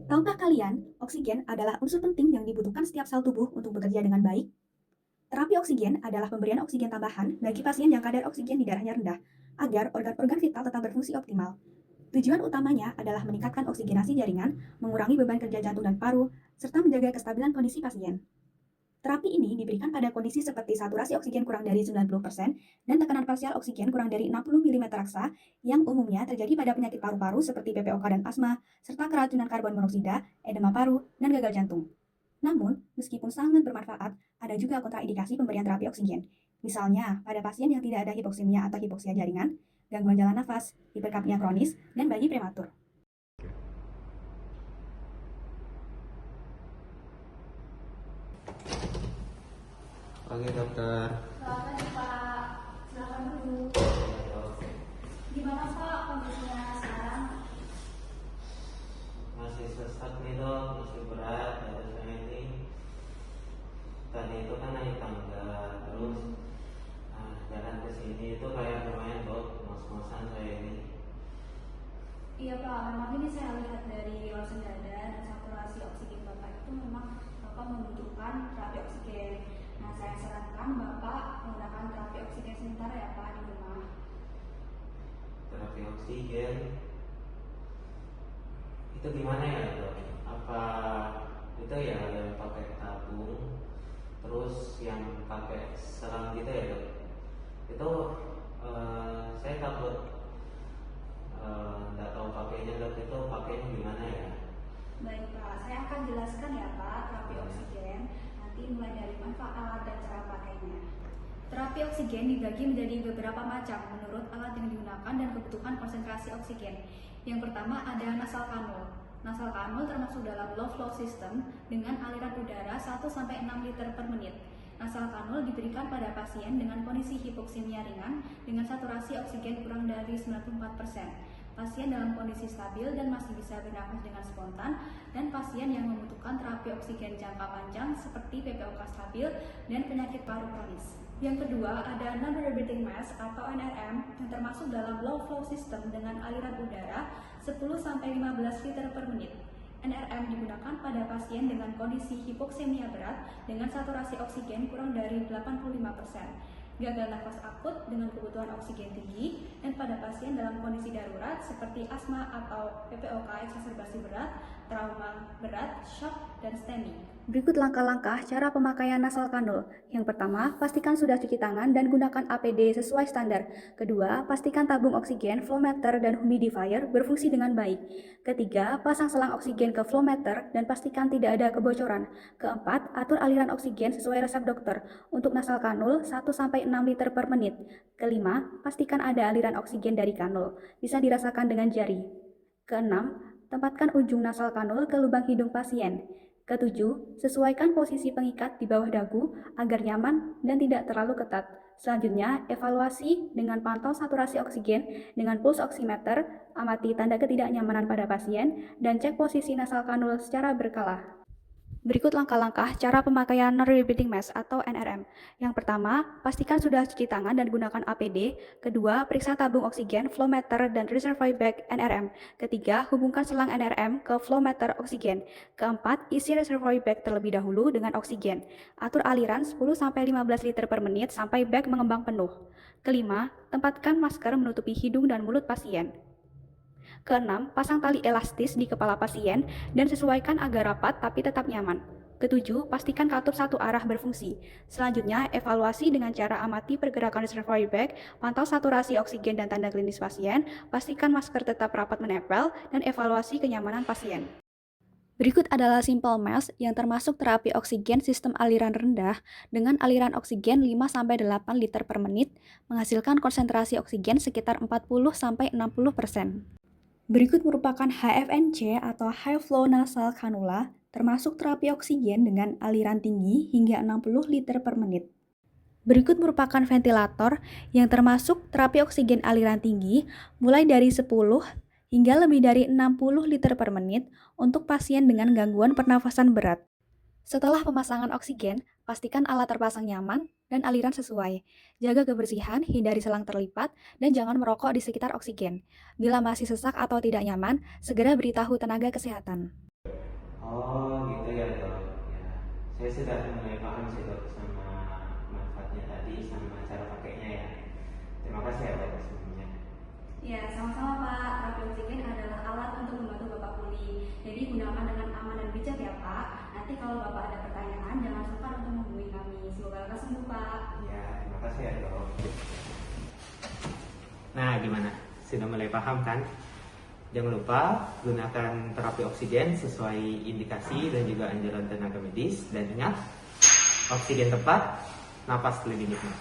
Tahukah kalian, oksigen adalah unsur penting yang dibutuhkan setiap sel tubuh untuk bekerja dengan baik? Terapi oksigen adalah pemberian oksigen tambahan bagi pasien yang kadar oksigen di darahnya rendah, agar organ-organ vital tetap berfungsi optimal. Tujuan utamanya adalah meningkatkan oksigenasi jaringan, mengurangi beban kerja jantung dan paru, serta menjaga kestabilan kondisi pasien. Terapi ini diberikan pada kondisi seperti saturasi oksigen kurang dari 90% dan tekanan parsial oksigen kurang dari 60 mm raksa yang umumnya terjadi pada penyakit paru-paru seperti PPOK dan asma, serta keracunan karbon monoksida, edema paru, dan gagal jantung. Namun, meskipun sangat bermanfaat, ada juga kontraindikasi pemberian terapi oksigen. Misalnya, pada pasien yang tidak ada hipoksemia atau hipoksia jaringan, gangguan jalan nafas, hiperkapnia kronis, dan bayi prematur. Oke dokter. Selamat pagi Pak, silakan duduk. Gimana Pak kondisinya sekarang? Masih sesak nih dok, masih berat badan saya ini. Tadi itu kan naik tangga, terus jalan ke sini itu kayak lumayan dok, ngos-ngosan saya ini. Iya Pak, memang ini saya lihat dari ronsen dada dan saturasi oksigen Bapak itu memang Bapak membutuhkan terapi oksigen. Nah, saya sarankan Bapak menggunakan terapi oksigen sementara ya Pak di rumah. Terapi oksigen itu gimana ya dok? Apa itu ya yang pakai tabung, terus yang pakai selang gitu ya dok? Itu saya takut nggak tahu pakainya dok, itu pakainya gimana ya? Baik Pak, saya akan jelaskan ya Pak terapi oksigen. Nanti mulai dari manfaat dan cara pakainya. Terapi oksigen dibagi menjadi beberapa macam menurut alat yang digunakan dan kebutuhan konsentrasi oksigen. Yang pertama ada nasal kanul. Nasal kanul termasuk dalam low flow system dengan aliran udara 1-6 liter per menit. Nasal kanul diberikan pada pasien dengan kondisi hipoksemia ringan dengan saturasi oksigen kurang dari 94%. Pasien dalam kondisi stabil dan masih bisa bernafas dengan spontan, dan pasien yang membutuhkan terapi oksigen jangka panjang seperti PPOK stabil dan penyakit paru kronis. Yang kedua ada non-rebreathing mask atau NRM yang termasuk dalam low flow system dengan aliran udara 10-15 liter per menit. NRM digunakan pada pasien dengan kondisi hipoksemia berat dengan saturasi oksigen kurang dari 85%. Gagal nafas akut dengan kebutuhan oksigen tinggi, dan pada pasien dalam kondisi darurat seperti asma atau PPOK eksaserbasi berat, trauma berat, shock, dan STEMI. Berikut langkah-langkah cara pemakaian nasal kanul. Yang pertama, pastikan sudah cuci tangan dan gunakan APD sesuai standar. Kedua, pastikan tabung oksigen, flowmeter, dan humidifier berfungsi dengan baik. Ketiga, pasang selang oksigen ke flowmeter dan pastikan tidak ada kebocoran. Keempat, atur aliran oksigen sesuai resep dokter. Untuk nasal kanul, 1-6 liter per menit. Kelima, pastikan ada aliran oksigen dari kanul. Bisa dirasakan dengan jari. Keenam, tempatkan ujung nasal kanul ke lubang hidung pasien. Ketujuh, sesuaikan posisi pengikat di bawah dagu agar nyaman dan tidak terlalu ketat. Selanjutnya, evaluasi dengan pantau saturasi oksigen dengan pulse oximeter, amati tanda ketidaknyamanan pada pasien, dan cek posisi nasal kanul secara berkala. Berikut langkah-langkah cara pemakaian non-rebreathing mask atau NRM. Yang pertama, pastikan sudah cuci tangan dan gunakan APD. Kedua, periksa tabung oksigen, flowmeter, dan reservoir bag NRM. Ketiga, hubungkan selang NRM ke flowmeter oksigen. Keempat, isi reservoir bag terlebih dahulu dengan oksigen. Atur aliran 10-15 liter per menit sampai bag mengembang penuh. Kelima, tempatkan masker menutupi hidung dan mulut pasien. Keenam, pasang tali elastis di kepala pasien dan sesuaikan agar rapat tapi tetap nyaman. Ketujuh, pastikan katup satu arah berfungsi. Selanjutnya, evaluasi dengan cara amati pergerakan reservoir bag, pantau saturasi oksigen dan tanda klinis pasien, pastikan masker tetap rapat menempel, dan evaluasi kenyamanan pasien. Berikut adalah simple mask yang termasuk terapi oksigen sistem aliran rendah dengan aliran oksigen 5-8 liter per menit, menghasilkan konsentrasi oksigen sekitar 40-60%. Berikut merupakan HFNC atau High Flow Nasal Cannula, termasuk terapi oksigen dengan aliran tinggi hingga 60 liter per menit. Berikut merupakan ventilator yang termasuk terapi oksigen aliran tinggi mulai dari 10 hingga lebih dari 60 liter per menit untuk pasien dengan gangguan pernafasan berat. Setelah pemasangan oksigen, Pastikan alat terpasang nyaman dan aliran sesuai. Jaga kebersihan, hindari selang terlipat, dan jangan merokok di sekitar oksigen. Bila masih sesak atau tidak nyaman, segera beritahu tenaga kesehatan. Oh gitu ya dok. Ya, saya sudah mulai paham sih dok sama manfaatnya tadi sama cara pakainya ya. Terima kasih ya dok sebelumnya. Ya, sama-sama Pak. Terapi oksigen adalah alat untuk membantu Bapak pulih. Jadi gunakan dengan aman dan bijak ya Pak. Nanti kalau Bapak ada pertanyaan, jangan sungkan untuk menghubungi kami. Semoga lekas sembuh Pak. Ya, terima kasih ya dok. Nah, gimana? Sudah mulai paham kan? Jangan lupa gunakan terapi oksigen sesuai indikasi dan juga anjuran tenaga medis. Dan ingat, oksigen tepat, napas lebih nikmat.